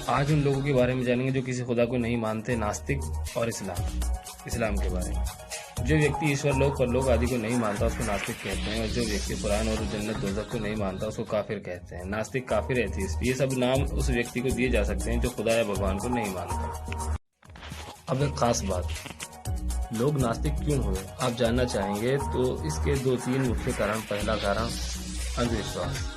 आज उन लोगों के बारे में जानेंगे जो किसी खुदा को नहीं मानते, नास्तिक और इस्लाम के बारे में। जो व्यक्ति ईश्वर लोक परलोक आदि को नहीं मानता उसको नास्तिक कहते हैं, और जो व्यक्ति कुरान और जन्नत दोज़ख को नहीं मानता उसको काफिर कहते हैं। नास्तिक, काफिर, एथीस्ट, ये सब नाम उस व्यक्ति को दिए जा सकते हैं जो खुदा या भगवान को नहीं मानता। अब एक खास बात, लोग नास्तिक क्यों हुए आप जानना चाहेंगे तो इसके 2-3 मुख्य कारण। पहला कारण अंधविश्वास।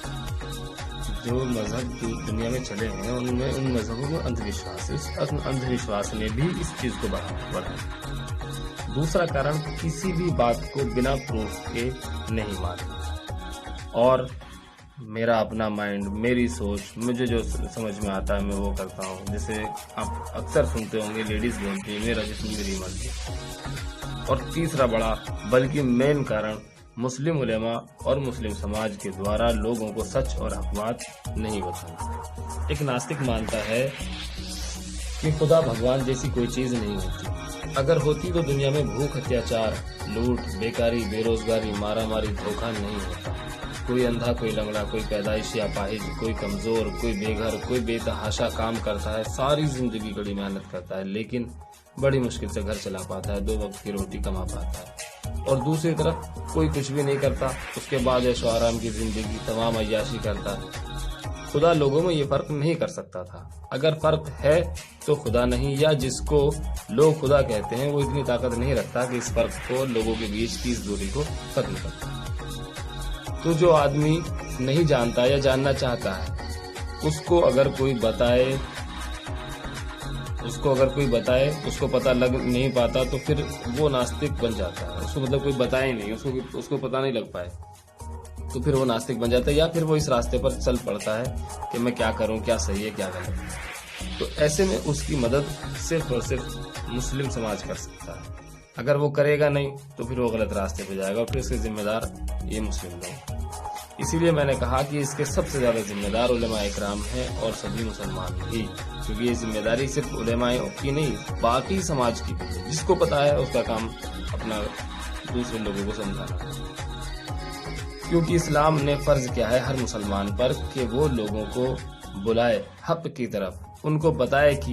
जो मजहब दुनिया में चले हैं उनमें उन मजहबों में अंधविश्वास, इस अंधविश्वास ने भी इस चीज को बढ़ाया। दूसरा कारण, किसी भी बात को बिना प्रूफ के नहीं मानना, और मेरा अपना माइंड, मेरी सोच, मुझे जो समझ में आता है मैं वो करता हूँ। जैसे आप अक्सर सुनते होंगे लेडीज बोलती है मेरा जिस्म मेरी मर्जी। और तीसरा बड़ा बल्कि मेन कारण, मुस्लिम उलेमा और मुस्लिम समाज के द्वारा लोगों को सच और हक बात नहीं बताना। एक नास्तिक मानता है कि खुदा भगवान जैसी कोई चीज नहीं होती। अगर होती तो दुनिया में भूख, अत्याचार, लूट, बेकारी, बेरोजगारी, मारामारी, धोखा नहीं होता। कोई अंधा, कोई लंगड़ा, कोई पैदाइशी अपाहिज, कोई कमजोर, कोई बेघर, कोई बेतहाशा काम करता है, सारी जिंदगी कड़ी मेहनत करता है, लेकिन बड़ी मुश्किल से घर चला पाता है, 2 वक्त की रोटी कमा पाता है। और दूसरी तरफ कोई कुछ भी नहीं करता, उसके बाद ऐशो आराम की जिंदगी, तमाम अय्याशी करता है। खुदा लोगों में ये फर्क नहीं कर सकता था। अगर फर्क है तो खुदा नहीं, या जिसको लोग खुदा कहते हैं वो इतनी ताकत नहीं रखता कि इस फर्क को, लोगों के बीच की इस दूरी को खत्म कर। तो जो आदमी नहीं जानता या जानना चाहता है उसको अगर कोई बताए, उसको पता लग नहीं पाता तो फिर वो नास्तिक बन जाता है। उसको मतलब कोई बताए नहीं, उसको पता नहीं लग पाए तो फिर वो नास्तिक बन जाता है, या फिर वो इस रास्ते पर चल पड़ता है कि मैं क्या करूं, क्या सही है, क्या गलत है। तो ऐसे में उसकी मदद सिर्फ और सिर्फ मुस्लिम समाज कर सकता है। अगर वो करेगा नहीं तो फिर वो गलत रास्ते पे जाएगा, और फिर उसके जिम्मेदार ये मुस्लिम लोग। इसीलिए मैंने कहा कि इसके सबसे ज्यादा जिम्मेदार उलेमा इकराम हैं और सभी मुसलमान ही, क्योंकि ये जिम्मेदारी सिर्फ उलेमा की नहीं बाकी समाज की भी है। जिसको पता है उसका काम अपना दूसरे लोगों को समझाना, क्योंकि इस्लाम ने फर्ज किया है हर मुसलमान पर कि वो लोगों को बुलाए हक की तरफ, उनको बताए कि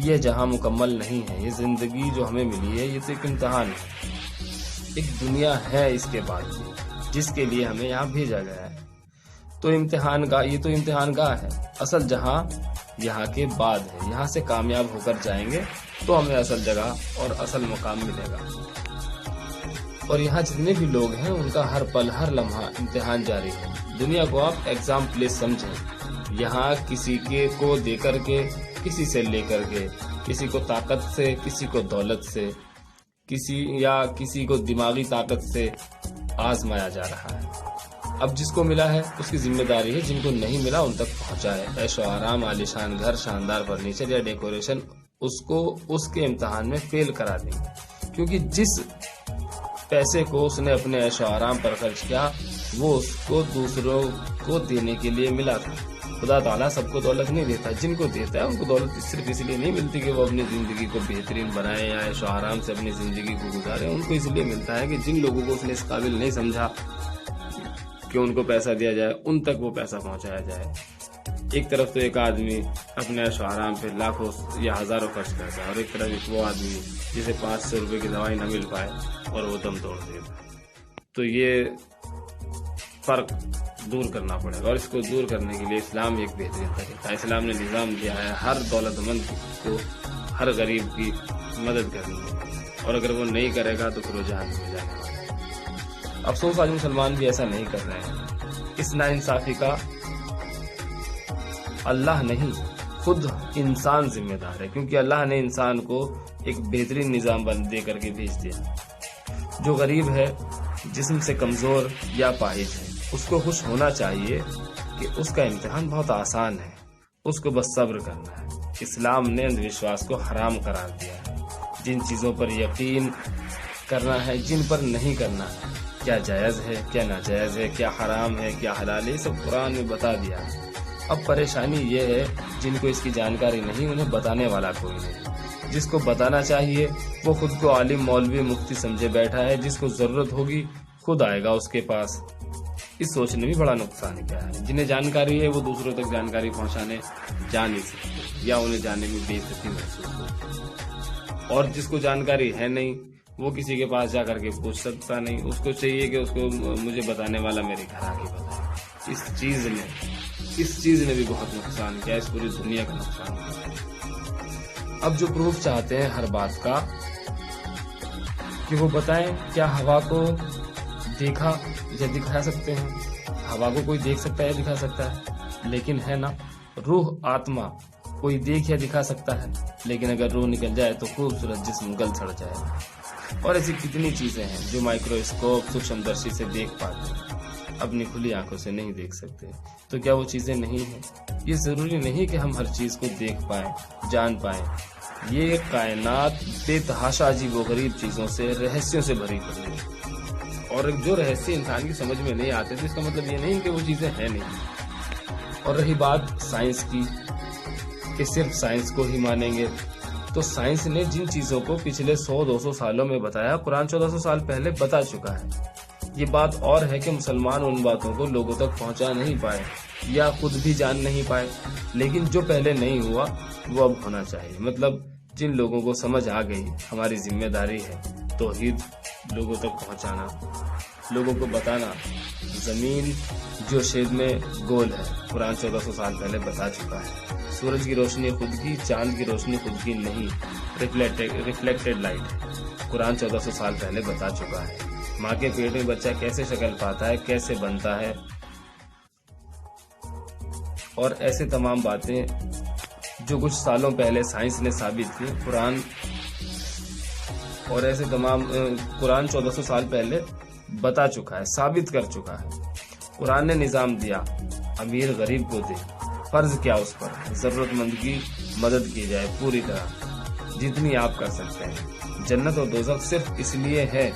ये जहां मुकम्मल नहीं है, ये जिंदगी जो हमें मिली है ये तो एक इम्तिहान है, एक दुनिया है इसके बाद जिसके लिए हमें यहाँ भेजा गया है। तो ये तो इम्तिहान गाह है, असल जहां यहाँ के बाद है। यहाँ से कामयाब होकर जाएंगे तो हमें असल जगह और असल मुकाम मिलेगा। और यहाँ जितने भी लोग हैं उनका हर पल, हर लम्हा इम्तिहान जारी है। दुनिया को आप एग्जाम प्लेस समझें। यहाँ किसी को देकर के, किसी से लेकर के, किसी को ताकत से, किसी को दौलत से, किसी को दिमागी ताकत से आजमाया जा रहा है। अब जिसको मिला है उसकी जिम्मेदारी है जिनको नहीं मिला उन तक पहुंचाए। ऐशो आराम, आलिशान घर, शानदार फर्नीचर या डेकोरेशन उसको उसके इम्तिहान में फेल करा देंगे, क्योंकि जिस पैसे को उसने अपने ऐशो आराम पर खर्च किया वो उसको दूसरों को देने के लिए मिला था। खुदा ताला सबको दौलत नहीं देता, जिनको देता है उनको दौलत सिर्फ इसलिए नहीं मिलती कि वो अपनी जिंदगी को बेहतरीन बनाए या ऐशो आराम से अपनी जिंदगी को गुजारे। उनको इसलिए मिलता है कि जिन लोगों को उसने इस काबिल नहीं समझा कि उनको पैसा दिया जाए, उन तक वो पैसा पहुंचाया जाए। एक तरफ तो एक आदमी अपने ऐशो आराम पे लाखों या हजारों खर्च करता है, और एक तरफ वो आदमी जिसे 500 रुपए की दवाई न मिल पाए और वो दम तोड़ देता है। तो ये फर्क दूर करना पड़ेगा, और इसको दूर करने के लिए इस्लाम एक बेहतरीन तरीका है। इस्लाम ने निज़ाम दिया है हर दौलतमंद को हर गरीब की मदद करनी है, और अगर वो नहीं करेगा तो फिर वो जहन्नम में जाएगा। अफसोस आज मुसलमान भी ऐसा नहीं कर रहे हैं। इस नाइंसाफी का अल्लाह नहीं खुद इंसान जिम्मेदार है, क्योंकि अल्लाह ने इंसान को एक बेहतरीन निज़ाम दे करके भेज दिया। जो गरीब है, जिस्म से कमजोर या पाहिज है, उसको खुश होना चाहिए कि उसका इम्तिहान बहुत आसान है, उसको बस सब्र करना है। इस्लाम ने अंधविश्वास को हराम करार दिया है। जिन चीज़ों पर यकीन करना है, जिन पर नहीं करना है, क्या जायज़ है, क्या नाजायज़ है, क्या हराम है, क्या हलाल है, सब कुरान में बता दिया है। अब परेशानी ये है जिनको इसकी जानकारी नहीं, उन्हें बताने वाला कोई नहीं। जिसको बताना चाहिए वो खुद को आलिम, मौलवी, मुफ्ती समझे बैठा है। जिसको जरूरत होगी खुद आएगा उसके पास। इस सोचने में बड़ा नुकसान क्या है। जिन्हें जानकारी है वो दूसरों तक जानकारी पहुंचाने जा नहीं सकते या उन्हें जाने में बेइज्जती महसूस होती। और जिसको जानकारी है नहीं वो किसी के पास जा करके पूछ सकता नहीं, उसको चाहिए कि उसको मुझे बताने वाला मेरे घर आके बताए। इस चीज ने भी बहुत नुकसान किया, इस पूरी दुनिया का नुकसान किया। अब जो प्रूफ चाहते हैं हर बात का कि वो बताएं, क्या हवा को देखा या दिखा सकते हैं? हवा को कोई देख सकता है या दिखा सकता है, लेकिन है ना, रूह आत्मा कोई देख या दिखा सकता है, लेकिन अगर रूह निकल जाए तो खूबसूरत जिस्म गल सड़ जाएगा। और ऐसी कितनी चीजें हैं जो माइक्रोस्कोप सूक्ष्मदर्शी से देख पाते हैं, अपनी खुली आंखों से नहीं देख सकते। तो क्या वो चीजें नहीं हैं? ये जरूरी नहीं कि हम हर चीज को देख पाएं, जान पाएं। ये कायनात बेतहाशा अजीबोगरीब चीजों से, रहस्यों से भरी पड़ी है। और जो रहस्य इंसान की समझ में नहीं आते तो इसका मतलब ये नहीं कि वो चीजें हैं नहीं। और रही बात साइंस की कि सिर्फ साइंस को ही मानेंगे, तो साइंस ने जिन चीजों को पिछले 100-200 सालों में बताया, कुरान 1400 साल पहले बता चुका है। ये बात और है कि मुसलमान उन बातों को लोगों तक पहुंचा नहीं पाए या खुद भी जान नहीं पाए, लेकिन जो पहले नहीं हुआ वो अब होना चाहिए। मतलब जिन लोगों को समझ आ गई, हमारी जिम्मेदारी है तौहीद लोगों तक पहुंचाना, लोगों को बताना। जमीन जो शेद में गोल है, कुरान 1400 साल पहले बता चुका है। सूरज की रोशनी खुद की, चांद की रोशनी खुद की नहीं, रिफ्लेक्टेड लाइट है। कुरान 1400 साल पहले बता चुका है। माँ के पेट में बच्चा कैसे शक्ल पाता है, कैसे बनता है, और ऐसे तमाम बातें जो कुछ सालों पहले साइंस ने साबित की, कुरान 1400 साल पहले बता चुका है, साबित कर चुका है। कुरान ने निजाम दिया, अमीर गरीब को दे, फर्ज क्या उस पर, जरूरतमंद की मदद की जाए पूरी तरह, जितनी आप कर सकते हैं। जन्नत और दोज़ख सिर्फ इसलिए है,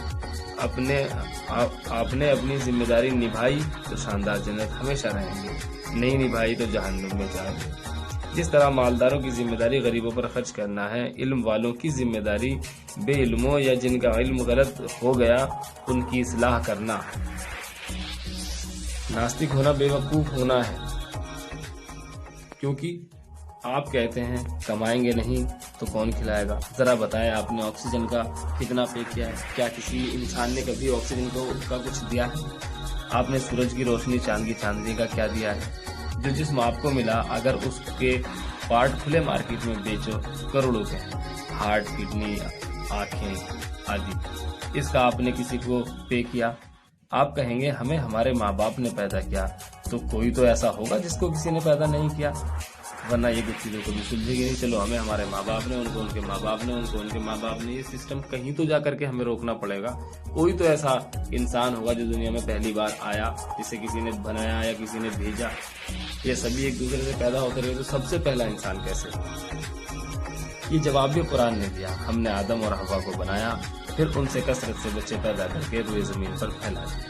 आपने अपनी जिम्मेदारी निभाई तो शानदार जन्नत हमेशा रहेंगे, नहीं निभाई तो जहन्नुम में जाएंगे। जिस तरह मालदारों की जिम्मेदारी गरीबों पर खर्च करना है, इल्म वालों की जिम्मेदारी बेइल्मों या जिनका इल्म गलत हो गया उनकी इस्लाह करना। नास्तिक होना बेवकूफ होना है, क्योंकि आप कहते हैं कमाएंगे नहीं तो कौन खिलाएगा। जरा बताएं, आपने ऑक्सीजन का कितना पे किया है? क्या किसी इंसान ने कभी ऑक्सीजन को का कुछ दिया है? आपने सूरज की रोशनी, चांद की चांदनी का क्या दिया है? जो जिस्म आपको मिला, अगर उसके पार्ट खुले मार्केट में बेचो, करोड़ों के हैं, हार्ट, किडनी, आंखें आदि, इसका आपने किसी को पे किया? आप कहेंगे हमें हमारे माँ बाप ने पैदा किया, तो कोई तो ऐसा होगा जिसको किसी ने पैदा नहीं किया, वरना ये कुछ चीजों को भी सुलझेगी नहीं। चलो, हमें हमारे माँ बाप ने, उनको उनके माँ बाप ने, उनको उनके माँ बाप ने, ये सिस्टम कहीं तो जा करके हमें रोकना पड़ेगा। कोई तो ऐसा इंसान होगा जो दुनिया में पहली बार आया, जिसे किसी ने बनाया या किसी ने भेजा। ये सभी एक दूसरे से पैदा होते रहे, तो सबसे पहला इंसान कैसे हुआ? ये जवाब भी कुरान ने दिया। हमने आदम और हवा को बनाया, फिर उनसे कसरत से बच्चे पैदा करके रूए जमीन पर फैला दिए।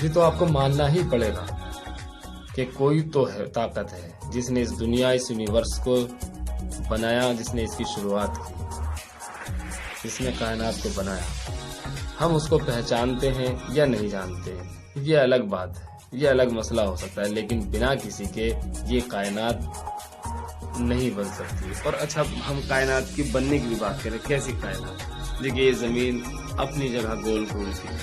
ये तो आपको मानना ही पड़ेगा कि कोई तो है, ताकत है, जिसने इस दुनिया, इस यूनिवर्स को बनाया, जिसने इसकी शुरुआत की, जिसने कायनात को बनाया। हम उसको पहचानते हैं या नहीं जानते, ये अलग बात है, ये अलग मसला हो सकता है, लेकिन बिना किसी के ये कायनात नहीं बन सकती। और अच्छा, हम कायनात की बनने की भी बात करें, कैसी कायनात? देखिए, ये जमीन अपनी जगह गोल घूमती है,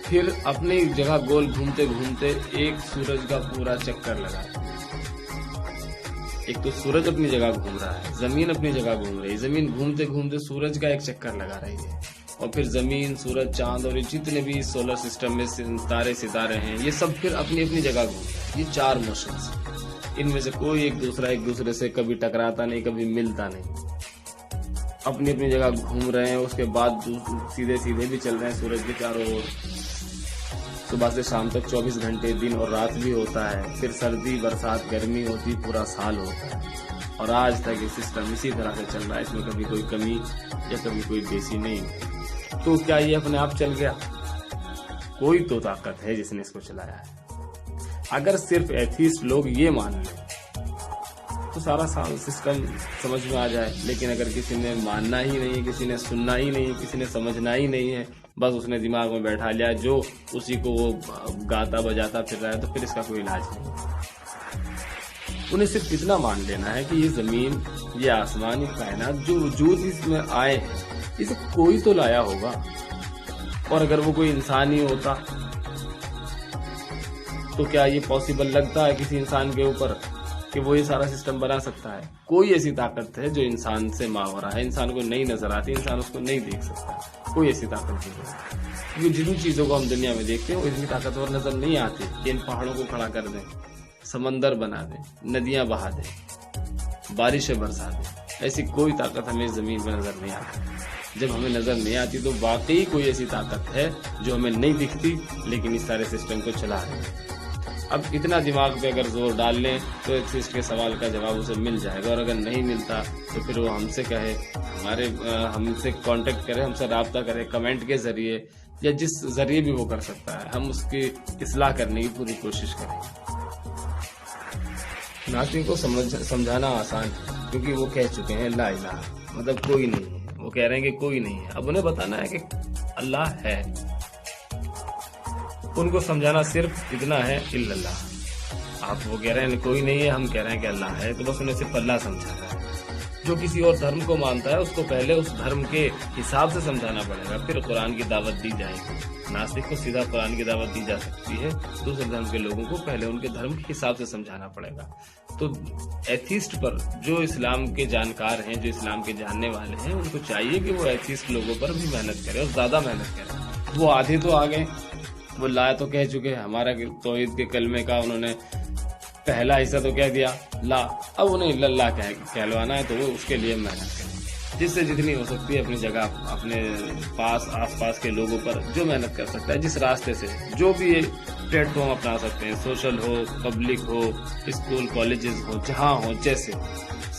फिर अपनी जगह गोल घूमते घूमते एक सूरज का पूरा चक्कर लगाती है। एक तो सूरज अपनी जगह घूम रहा है, जमीन अपनी जगह घूम रही है, जमीन घूमते घूमते सूरज का एक चक्कर लगा रही है, और फिर जमीन, सूरज, चांद और ये जितने भी सोलर सिस्टम में तारे सितारे हैं, ये सब फिर अपनी अपनी जगह घूम रहे हैं। ये 4 मोशंस, इनमें से कोई एक दूसरे से कभी टकराता नहीं, कभी मिलता नहीं, अपनी अपनी जगह घूम रहे हैं। उसके बाद सीधे सीधे भी चल रहे हैं सूरज के चारों ओर। सुबह से शाम तक 24 घंटे दिन और रात भी होता है, फिर सर्दी, बरसात, गर्मी होती, पूरा साल होता है। और आज तक ये सिस्टम इसी तरह से चल रहा है, इसमें कभी कोई कमी या कभी कोई बेसी नहीं। तो क्या ये अपने आप चल गया? कोई तो ताकत है जिसने इसको चलाया है। अगर सिर्फ एथीस्ट लोग ये मान लें तो सारा सिस्टम समझ में आ जाए, लेकिन अगर किसी ने मानना ही नहीं है, किसी ने सुनना ही नहीं है, किसी ने समझना ही नहीं है, बस उसने दिमाग में बैठा लिया, जो उसी को वो गाता बजाता फिर रहा है, तो फिर इसका कोई इलाज नहीं। उन्हें सिर्फ इतना मान लेना है कि ये जमीन, ये आसमान, ये कायनात, जो वजूद इसमें आए हैं, इसे कोई तो लाया होगा। और अगर वो कोई इंसान ही होता तो क्या ये पॉसिबल लगता है किसी इंसान के ऊपर कि वो ये सारा सिस्टम बना सकता है? कोई ऐसी ताकत है जो इंसान से मावरा है, इंसान को नहीं नजर आती, इंसान उसको नहीं देख सकता। कोई ऐसी ताकत नहीं है, क्योंकि जिन चीजों को हम दुनिया में देखते हैं वो इतनी ताकतवर नजर नहीं आती कि इन पहाड़ों को खड़ा कर दें, समंदर बना दें, नदियां बहा दें, बारिशें बरसा दें। ऐसी कोई ताकत हमें जमीन पर नजर नहीं आती। जब हमें नजर नहीं आती तो वाकई कोई ऐसी ताकत है जो हमें नहीं दिखती, लेकिन इस सारे सिस्टम को चला रही है। अब इतना दिमाग पे अगर जोर डाल लें तो एथिस्ट के सवाल का जवाब उसे मिल जाएगा, और अगर नहीं मिलता तो फिर वो हमसे कहे, हमसे कांटेक्ट करे, हमसे राब्ता करे कमेंट के जरिए, या जिस जरिए भी वो कर सकता है, हम उसकी इस्लाह करने की पूरी कोशिश करेंगे। नास्तिक को समझाना आसान है, क्योंकि वो कह चुके हैं ला इलाहा, मतलब कोई नहीं है। वो कह रहे हैं कि कोई नहीं है। अब उन्हें बताना है कि अल्लाह है। उनको समझाना सिर्फ इतना है, इल्लल्लाह। आप वो कह रहे हैं कोई नहीं है, हम कह रहे हैं कि अल्लाह है, तो बस उन्हें सिर्फ अल्लाह समझाना है। जो किसी और धर्म को मानता है उसको पहले उस धर्म के हिसाब से समझाना पड़ेगा, फिर कुरान की दावत दी जाएगी। नास्तिक को सीधा कुरान की दावत दी जा सकती है, दूसरे धर्म के लोगों को पहले उनके धर्म के हिसाब से समझाना पड़ेगा। तो एथिस्ट पर जो इस्लाम के जानकार हैं, जो इस्लाम के जानने वाले हैं, उनको चाहिए कि वो एथिस्ट लोगों पर भी मेहनत करें और ज्यादा मेहनत करें। वो आधे तो आ गए, वो ला तो कह चुके हैं, हमारा तौहीद के कलमे का उन्होंने पहला हिस्सा तो कह दिया ला, अब उन्हें इल्लल्लाह कहलवाना है, तो वो उसके लिए मेहनत करें, जिससे जितनी हो सकती है अपनी जगह, अपने पास आसपास के लोगों पर जो मेहनत कर सकता है, जिस रास्ते से जो भी ये प्लेटफॉर्म अपना सकते हैं, सोशल हो, पब्लिक हो, स्कूल कॉलेजेस हो, जहाँ हो, जैसे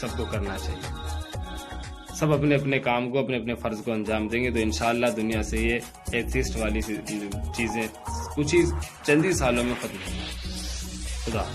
सबको करना चाहिए। सब अपने अपने काम को, अपने अपने फर्ज को अंजाम देंगे तो इंशाअल्लाह दुनिया से ये एथिस्ट वाली चीजें कुछ ही चंद ही सालों में खत्म होंगी। खुदा।